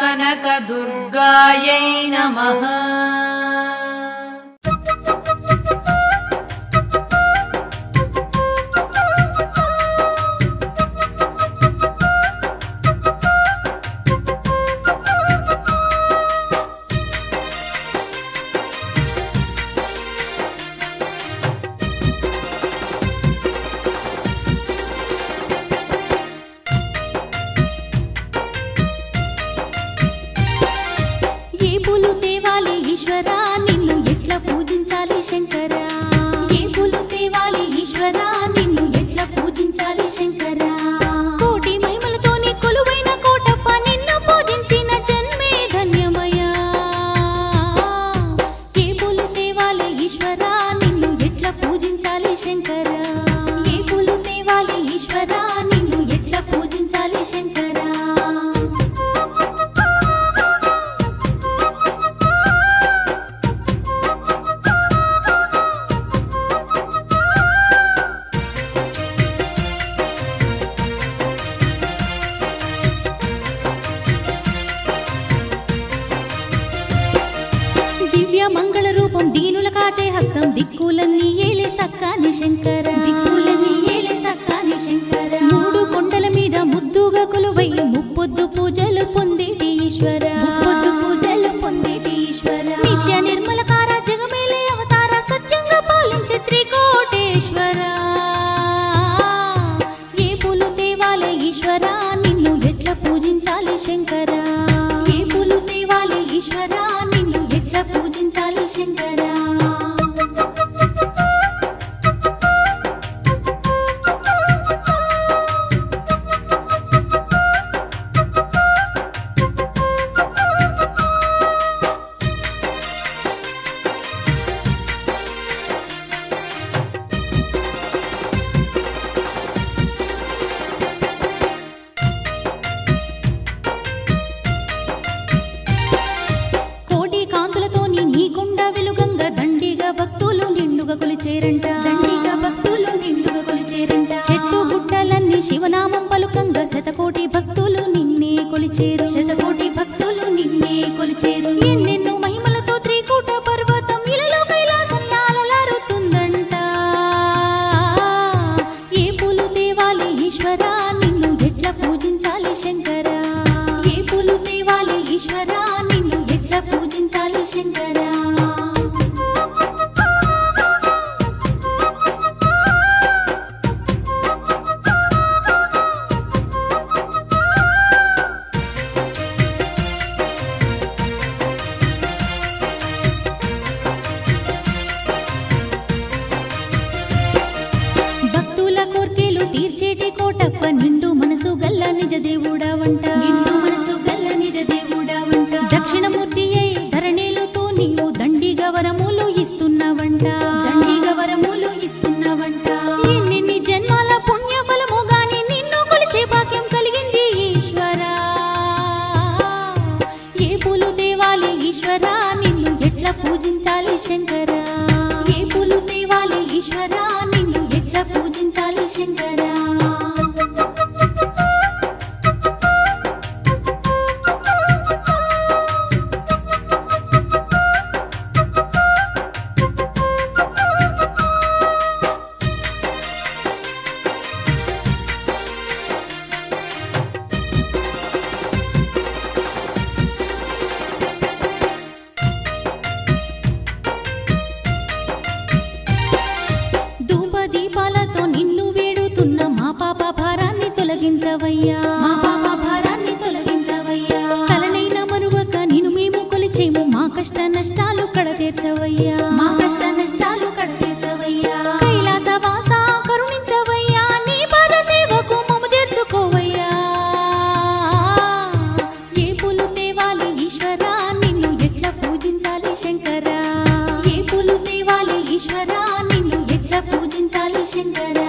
కనకదుర్గాయై నమః. దిక్కులన్నీ ఏలే సక్కాని శంకర, దిక్కులన్నీ ఏలే సక్కాని శంకర. మూడు కొండల మీద ముద్దుగా కొలువై ముప్పొద్దు పూజలు పొందేటి ఈశ్వర, ముప్పొద్దు పూజలు పొందేటి ఈశ్వర. నిత్య నిర్మలకార జగమేలే అవతార సత్యంగా పాలించే త్రికోటేశ్వర. ఏ పూలు తేవాలే ఈశ్వర నిన్ను ఎట్లా పూజించాలి శంకర, ఏ పూలు తేవాలే ఈశ్వర నిన్ను ఎట్లా పూజించాలి శంకర. కొలిచేరంట, దండిగా భక్తులు నిండుగా కొలిచేరంట. చెట్టు గుట్టలన్నీ శివనామం పలుకంగా శతకోటి భక్తులు నిన్నే కొలిచేరు, శతకోటి భక్తులు నిన్నే కొలిచేరు. ఎన్నెన్నో మహిమలతో త్రికూట పర్వతం ఇలలో కైలాసంలా అలలారుతుందంట. ఏ పూలు తేవాలి ఈశ్వర నిన్ను ఎట్లా పూజించాలి శంకర, ఏ పూలు తేవాలి ఈశ్వర నిన్ను ఎట్లా పూజించాలి శంకర. నిండు మనసు గల్ల నిజ దేవుడవంట, నిండు మనసు గల్ల నిజ దేవుడవంట. దక్షిణమూర్తి అయి ధరణేలుతో నీవు దండిగా వరములు ఇస్తున్నవంట, దండిగా వరములు ఇస్తున్నవంట. ఎన్నెన్ని జన్మాల పుణ్య ఫలము గాని నిన్ను కొలిచే భాగ్యం కలిగింది ఈశ్వర. ఏ పూలు తేవాలి ఈశ్వర నిన్ను ఎట్లా పూజించాలి శంకర, ఏ పూలు తేవాలి ఈశ్వర నిన్ను ఎట్లా పూజించాలి శంకర. దీపాలతో నిన్ను వేడుతున్న మా పాప భారాన్ని తొలగించవయ్యా, మా పాప భారాన్ని తొలగించవయ్యా. కలనైనా మరువక నిన్ను మేము కొలిచేము, మా కష్ట నష్టాలు కడతీర్చవయ్యా, మా కష్ట నష్టాలు కడతీర్చవయ్యా. కైలాసవాస కరుణించవయ్యా, నీ పాద సేవకు మమ్ము చేర్చుకోవయ్యా. ఏ పూలు తేవాలి ఈశ్వర నిన్ను ఎట్లా పూజించాలి శంకర, ఏ పూలు తేవాలి ఈశ్వర నిన్ను ఎట్లా పూజించాలి శంకర.